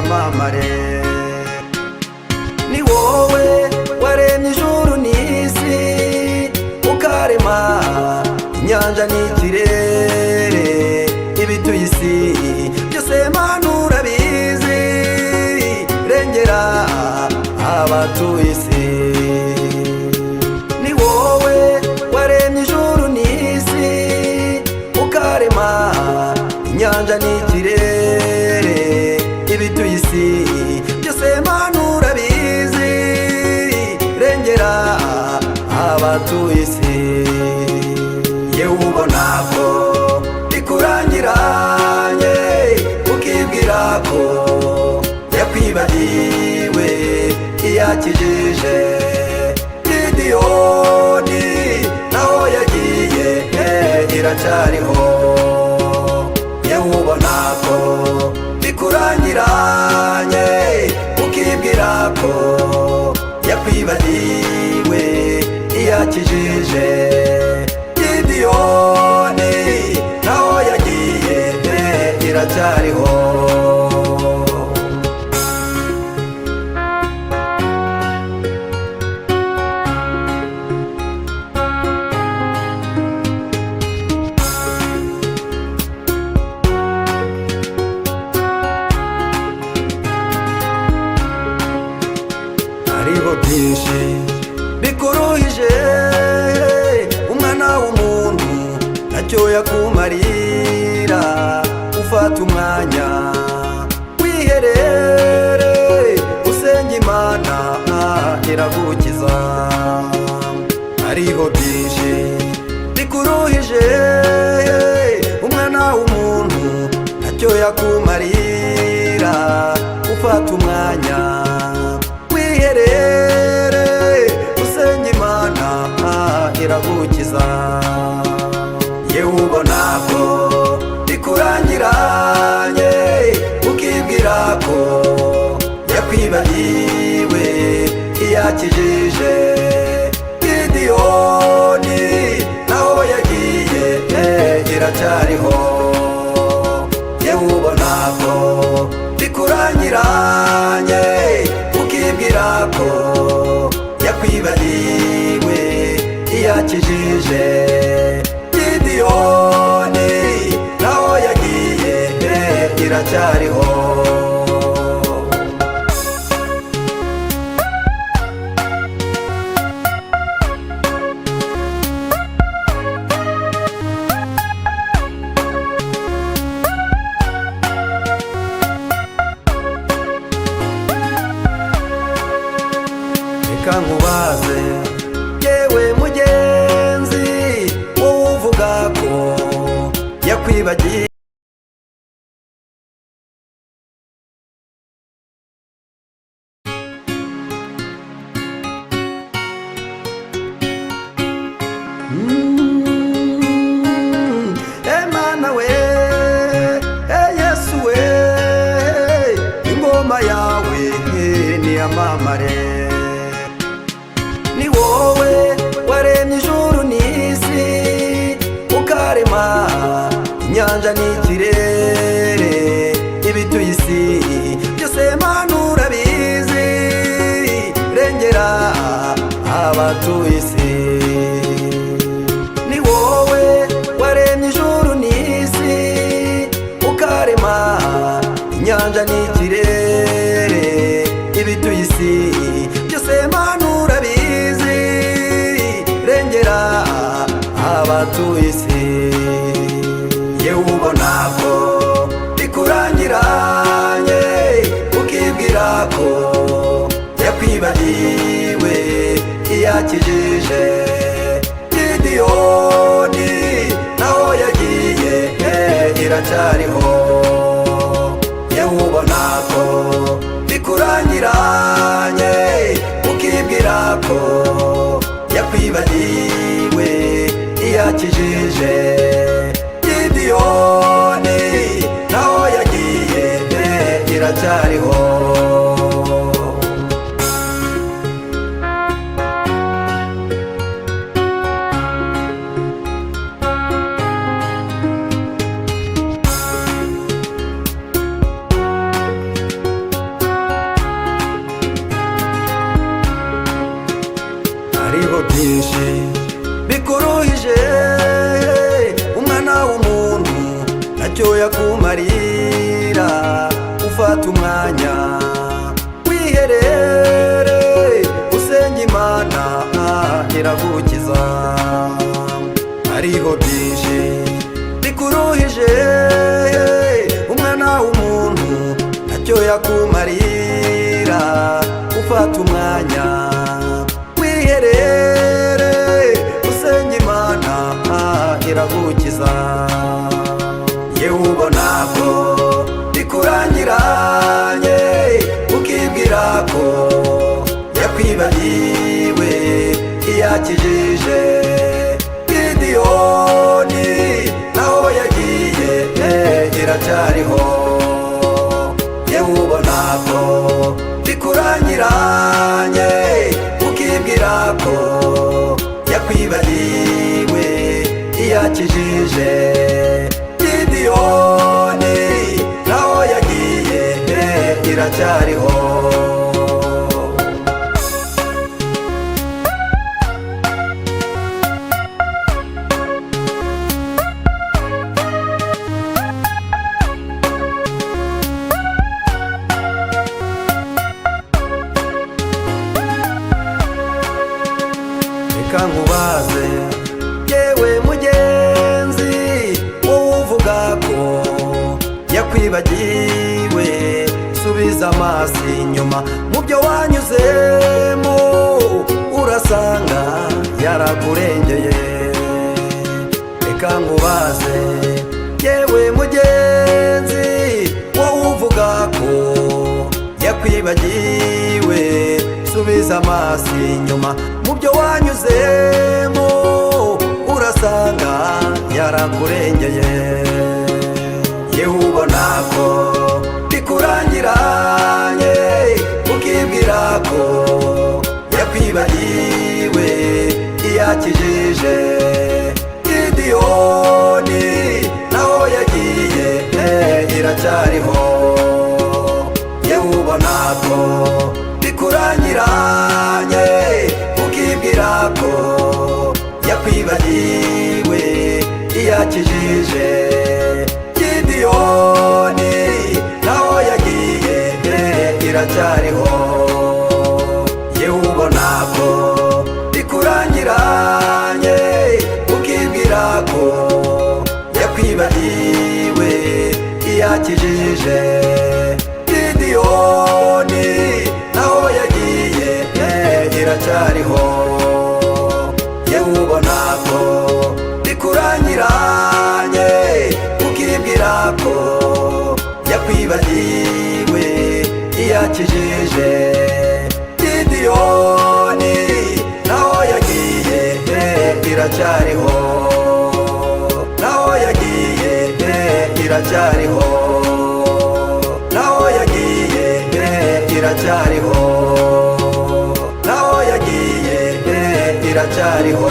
niyamamare. Ni wowe waremye ijuru n'isi, ukarema inyanja n'ikirere, ibituye isi byose Mana urabizi, rengera abatuye isi. Ni wowe waremye ijuru n'isi, ukarema inyanja n'ikirere, ibituye isi byose Mana urabizi, rengera abatuye isi. Yewe ubona ko bikurangiranye, ukibwira ko yakwibagiwe iyakijije. Gideyoni naho yagiye iracyariho. Yewe ubona ko bikurangiranye, ukibwira ko yakwibagiwe iyakijije. Gideyoni naho yagiye iracyariho. Hariho byinshi bikuruhije umwana w'umuntu, ntacyo yakumarira. Ufata umwanya wiherere, usenga Imana iragukiza. Hariho byinshi bikuruhije umwana w'umuntu, ntacyo yakumarira. Ufata umwanya wiherere, usenga Imana iragukiza. Yewe ubona ko bikurangiranye, ukibwira ko yakwibagiwe iyakijije. Gideyoni naho yagiye iracyariho. Yewe ubona ko bikurangiranye, ukibwira ko yakwibagiwe iyakijije. Gideyoni naho yagiye iracyariho. Reka nkubaze yewe mugenzi, wowe uvuga ko yakwibagiwe. Mana we, Yesu we, ingoma yawe niyamamare. Ni wowe waremye ijuru n'isi, ukarema inyanja n'ikirere, ibituye isi byose Mana urabizi, rengera abatuye isi. Ni wowe waremye ijuru n'isi, ukarema inyanja n'ikirere, ibituye isi byose Mana urabizi, rengera abatuye isi. Yewe ubona ko bikurangiranye, ukibwira ko yakwibagiwe iyakijije. Gideyoni naho yagiye iracyariho. Yewe ubona ko bikurangiranye, ukibwira ko yakwibagiwe iyakijije. Gideyoni naho yagiye iracyariho. byinshi bikuruhije umwana w'umuntu ntacyo yakumarira. Ufata umwanya wiherere usenge Imana iragukiza. Hariho byinshi bikuruhije umwana w'umuntu ntacyo yakumarira. Ufata umwanya wiherere usenge Imana iragukiza. Yewe ubona ko bikurangiranye ukibwira ko yakwibagiwe iyakijije. Gideyoni naho yagiye iracyariho. Yewe ubona ko bikurangiranye ukibwira ko yakwibagiwe iyakijije. Gideyoni naho yagiye iracyariho. Reka nkubaze yewe mugenzi, wowe uvuga ko yakwibagiwe, subiza amaso inyuma mu byo wanyuzemo urasanga yarakurengeye. Reka nkubaze yewe mugenzi, wowe uvuga ko yakwibagiwe, subiza amaso inyuma mu byo wanyuzemo urasanga yarakurengeye. Yewe ubona ko bikurangiranye ukibwira ko yakwibagiwe iyakijije. Gideyoni naho yagiye iracyariho. Yewe ubona ko bikurangiranye ukibwira ko yakwibagiwe iyakijije. Gideyoni naho yagiye iracyariho. Yewe ubona ko bikurangiranye ukibwira ko yakwibagiwe iyakijije. Gideyoni naho yagiye iracyariho. Yewe ubona ko bikurangiranye ukibwira ko yakwibagiwe iyakijije. Gideyoni naho yagiye iracyariho. Naho yagiye iracyariho. Naho yagiye iracyariho. Naho yagiye iracyariho.